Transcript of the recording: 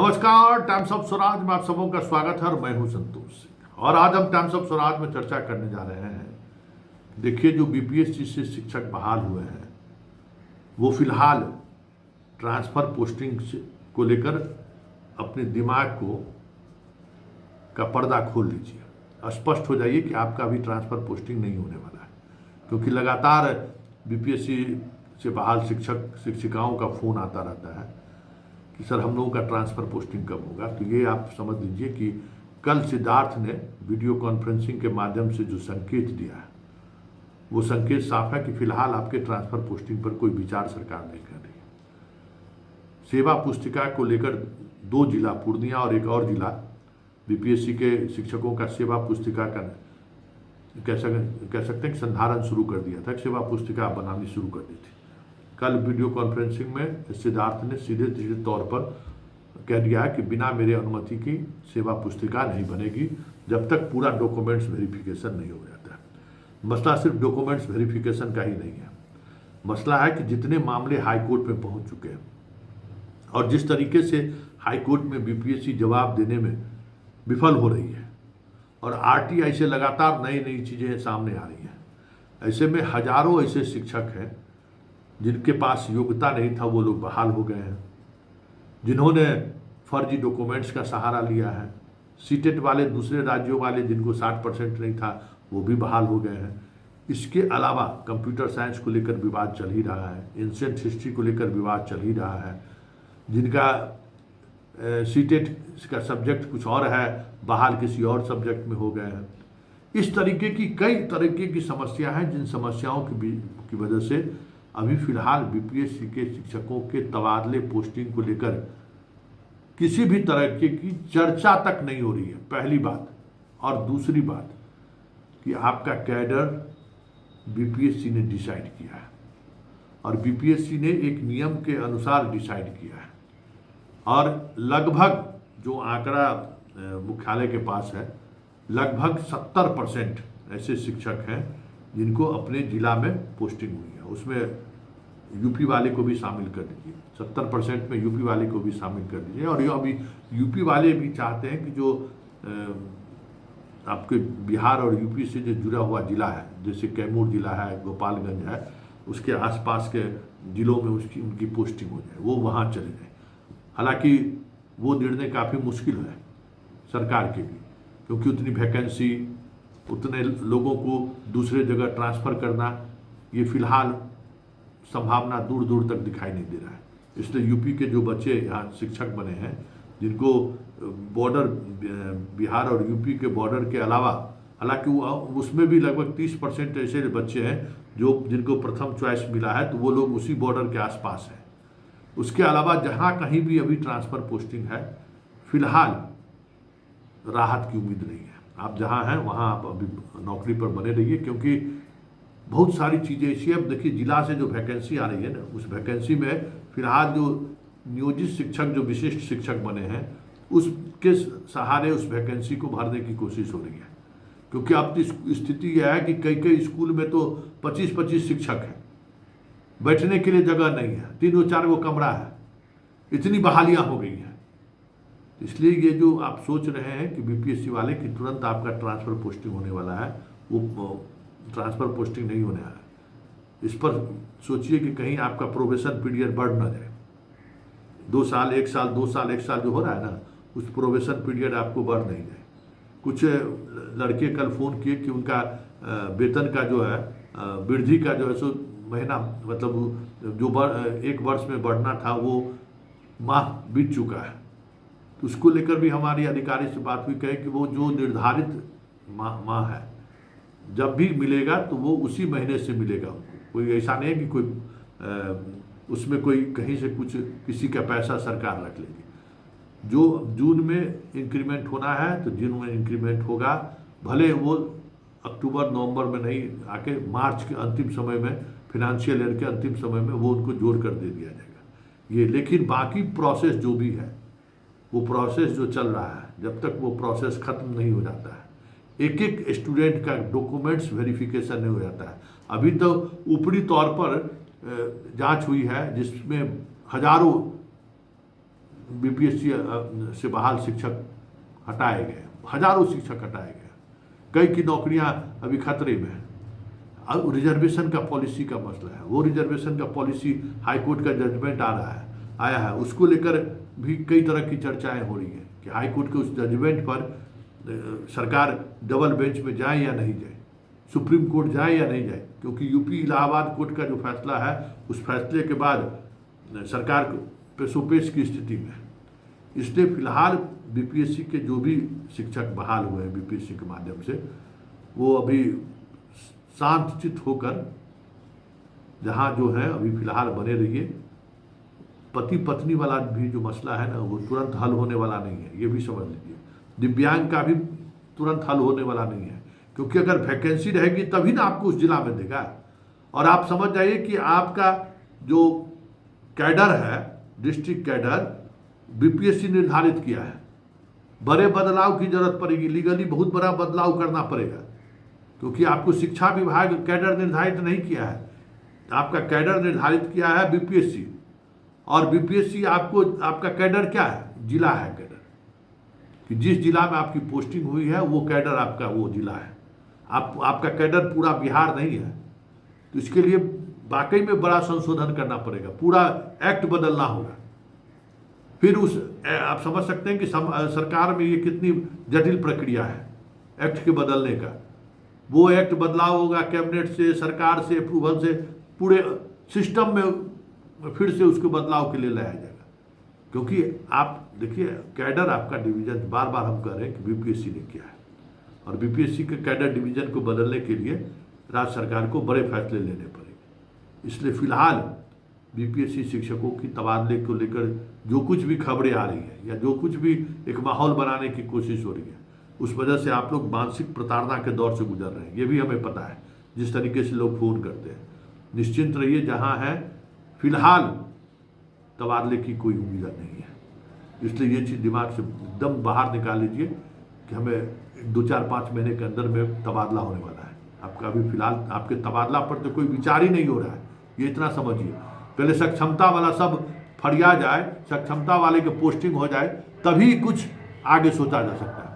नमस्कार, times of Swaraj में आप सबों का स्वागत है और मैं हूं संतोष सिंह। और आज हम टाइम्स ऑफ स्वराज में चर्चा करने जा रहे हैं। देखिए, जो बीपीएससी से शिक्षक बहाल हुए हैं वो फिलहाल ट्रांसफर पोस्टिंग को लेकर अपने दिमाग को का पर्दा खोल लीजिए। स्पष्ट हो जाइए कि आपका अभी ट्रांसफर पोस्टिंग नहीं होने वाला है, क्योंकि लगातार बीपीएससी से बहाल शिक्षक शिक्षिकाओं का फोन आता रहता है कि सर हम लोगों का ट्रांसफ़र पोस्टिंग कब होगा। तो ये आप समझ लीजिए कि कल सिद्धार्थ ने वीडियो कॉन्फ्रेंसिंग के माध्यम से जो संकेत दिया है वो संकेत साफ है कि फिलहाल आपके ट्रांसफ़र पोस्टिंग पर कोई विचार सरकार नहीं कर रही है। सेवा पुस्तिका को लेकर 2 जिला पूर्णिया और एक और जिला बीपीएससी के शिक्षकों का सेवा पुस्तिका का कह सकते हैं कि संधारण शुरू कर दिया था, सेवा पुस्तिका बनानी शुरू कर दी थी। कल वीडियो कॉन्फ्रेंसिंग में सिद्धार्थ ने सीधे तौर पर कह दिया है कि बिना मेरे अनुमति की सेवा पुस्तिका नहीं बनेगी जब तक पूरा डॉक्यूमेंट्स वेरिफिकेशन नहीं हो जाता है। मसला सिर्फ डॉक्यूमेंट्स वेरिफिकेशन का ही नहीं है, मसला है कि जितने मामले हाईकोर्ट में पहुंच चुके हैं और जिस तरीके से हाईकोर्ट में बीपीएससी जवाब देने में विफल हो रही है और आरटीआई से लगातार नई नई चीज़ें सामने आ रही हैं, ऐसे में हजारों ऐसे शिक्षक हैं जिनके पास योग्यता नहीं था, वो लोग बहाल हो गए हैं। जिन्होंने फर्जी डॉक्यूमेंट्स का सहारा लिया है, सीटेट वाले दूसरे राज्यों वाले जिनको 60% नहीं था वो भी बहाल हो गए हैं। इसके अलावा कंप्यूटर साइंस को लेकर विवाद चल ही रहा है, एंशिएंट हिस्ट्री को लेकर विवाद चल ही रहा है। जिनका सीटेट का सब्जेक्ट कुछ और है, बहाल किसी और सब्जेक्ट में हो गए हैं। इस तरीके की कई तरीके की समस्या हैं, जिन समस्याओं की वजह से अभी फिलहाल बीपीएससी के शिक्षकों के तबादले पोस्टिंग को लेकर किसी भी तरह की चर्चा तक नहीं हो रही है, पहली बात। और दूसरी बात कि आपका कैडर बीपीएससी ने डिसाइड किया है और बीपीएससी ने एक नियम के अनुसार डिसाइड किया है। और लगभग जो आंकड़ा मुख्यालय के पास है, लगभग 70% ऐसे शिक्षक हैं जिनको अपने जिला में पोस्टिंग हुई है। उसमें यूपी वाले को भी शामिल कर दीजिए, 70% में यूपी वाले को भी शामिल कर दीजिए। और ये अभी यूपी वाले भी चाहते हैं कि जो आपके बिहार और यूपी से जो जुड़ा हुआ जिला है, जैसे कैमूर जिला है, गोपालगंज है, उसके आसपास के जिलों में उनकी पोस्टिंग हो जाए, वो वहाँ चले जाए। हालांकि वो निर्णय काफ़ी मुश्किल है सरकार के लिए, क्योंकि उतनी वैकेंसी, उतने लोगों को दूसरे जगह ट्रांसफ़र करना, ये फिलहाल संभावना दूर दूर तक दिखाई नहीं दे रहा है। इसलिए यूपी के जो बच्चे यहाँ शिक्षक बने हैं, जिनको बॉर्डर बिहार और यूपी के बॉर्डर के अलावा, हालांकि उसमें भी लगभग 30% ऐसे बच्चे हैं जिनको प्रथम चॉइस मिला है, तो वो लोग उसी बॉर्डर के आसपास हैं। उसके अलावा जहाँ कहीं भी अभी ट्रांसफ़र पोस्टिंग है, फिलहाल राहत की उम्मीद नहीं है। आप जहाँ हैं वहाँ आप अभी नौकरी पर बने रहिए, क्योंकि बहुत सारी चीज़ें ऐसी। अब देखिए, जिला से जो वैकेंसी आ रही है ना, उस वैकेंसी में फिलहाल जो नियोजित शिक्षक, जो विशिष्ट शिक्षक बने हैं, उसके सहारे उस वैकेंसी को भरने की कोशिश हो रही है। क्योंकि अब स्थिति यह है कि कई कई स्कूल में तो 25-25 शिक्षक हैं, बैठने के लिए जगह नहीं है, 3-4 कमरा है, इतनी बहालियाँ हो गई हैं। इसलिए ये जो आप सोच रहे हैं कि बीपीएससी वाले कि तुरंत आपका ट्रांसफ़र पोस्टिंग होने वाला है, वो ट्रांसफ़र पोस्टिंग नहीं होने वाला है। इस पर सोचिए कि कहीं आपका प्रोबेशन पीरियड बढ़ ना जाए। 2 साल, 1 साल, 2 साल, 1 साल जो हो रहा है ना, उस प्रोबेशन पीरियड आपको बढ़ नहीं जाए। कुछ लड़के कल फ़ोन किए कि उनका वेतन का जो है, वृद्धि का जो है सो महीना, मतलब जो 1 वर्ष में बढ़ना था वो माह बीत चुका है। तो उसको लेकर भी हमारी अधिकारी से बात हुई, कहे कि वो जो निर्धारित माह है, जब भी मिलेगा तो वो उसी महीने से मिलेगा उनको। कोई ऐसा नहीं है कि कोई उसमें कोई कहीं से कुछ किसी का पैसा सरकार रख लेगी। जो जून में इंक्रीमेंट होना है तो जून में इंक्रीमेंट होगा, भले वो अक्टूबर नवंबर में नहीं आके मार्च के अंतिम समय में, फिनेंशियल ईयर के अंतिम समय में वो उनको जोड़ कर दे दिया जाएगा ये। लेकिन बाकी प्रोसेस जो भी है, वो प्रोसेस जो चल रहा है, जब तक वो प्रोसेस ख़त्म नहीं हो जाता है, एक एक स्टूडेंट का डॉक्यूमेंट्स वेरिफिकेशन नहीं हो जाता है। अभी तो ऊपरी तौर पर जांच हुई है जिसमें हजारों बीपीएससी से बहाल शिक्षक हटाए गए, हजारों शिक्षक हटाए गए, कई की नौकरियां अभी खतरे में हैं। अब रिजर्वेशन का पॉलिसी का मसला है, वो रिजर्वेशन का पॉलिसी हाईकोर्ट का जजमेंट आया है, उसको लेकर भी कई तरह की चर्चाएं हो रही हैं कि हाईकोर्ट के उस जजमेंट पर सरकार डबल बेंच में जाए या नहीं जाए, सुप्रीम कोर्ट जाए या नहीं जाए, क्योंकि यूपी इलाहाबाद कोर्ट का जो फैसला है उस फैसले के बाद सरकार पेशोपेश की स्थिति में है। इसलिए फिलहाल बीपीएससी के जो भी शिक्षक बहाल हुए हैं बीपीएससी के माध्यम से, वो अभी शांतचित्त होकर जहाँ जो है अभी फिलहाल बने रहिए। पति पत्नी वाला भी जो मसला है ना, वो तुरंत हल होने वाला नहीं है, ये भी समझ लीजिए। दिव्यांग का भी तुरंत हल होने वाला नहीं है, क्योंकि अगर वैकेंसी रहेगी तभी ना आपको उस जिला में देगा। और आप समझ जाइए कि आपका जो कैडर है, डिस्ट्रिक्ट कैडर, बीपीएससी निर्धारित किया है। बड़े बदलाव की जरूरत पड़ेगी, लीगली बहुत बड़ा बदलाव करना पड़ेगा, क्योंकि आपको शिक्षा विभाग कैडर निर्धारित नहीं किया है, आपका कैडर निर्धारित किया है बीपीएससी। और बीपीएससी आपको, आपका कैडर क्या है? जिला है कैडर, कि जिस जिला में आपकी पोस्टिंग हुई है वो कैडर आपका वो जिला है। आपका कैडर पूरा बिहार नहीं है, तो इसके लिए वाकई में बड़ा संशोधन करना पड़ेगा, पूरा एक्ट बदलना होगा। फिर आप समझ सकते हैं कि सरकार में ये कितनी जटिल प्रक्रिया है एक्ट के बदलने का। वो एक्ट बदलाव होगा कैबिनेट से, सरकार से अप्रूवल से, पूरे सिस्टम में फिर से उसके बदलाव के लिए लाया जाएगा। क्योंकि आप देखिए, कैडर आपका डिवीजन, बार बार हम कह रहे हैं कि बीपीएससी ने किया है, और बीपीएससी के कैडर डिवीजन को बदलने के लिए राज्य सरकार को बड़े फैसले लेने पड़ेंगे। इसलिए फिलहाल बीपीएससी शिक्षकों की तबादले को लेकर जो कुछ भी खबरें आ रही है, या जो कुछ भी एक माहौल बनाने की कोशिश हो रही है, उस वजह से आप लोग मानसिक प्रताड़ना के दौर से गुजर रहे हैं। ये भी हमें पता है, जिस तरीके से लोग फोन करते हैं। निश्चिंत रहिए, जहाँ है फिलहाल तबादले की कोई उम्मीद नहीं है। इसलिए ये चीज़ दिमाग से एकदम बाहर निकाल लीजिए कि हमें 2-4-5 महीने के अंदर में तबादला होने वाला है। आपका अभी फिलहाल आपके तबादला पर तो कोई विचार ही नहीं हो रहा है, ये इतना समझिए। पहले सक्षमता वाला सब फरिया जाए, सक्षमता वाले की पोस्टिंग हो जाए, तभी कुछ आगे सोचा जा सकता है।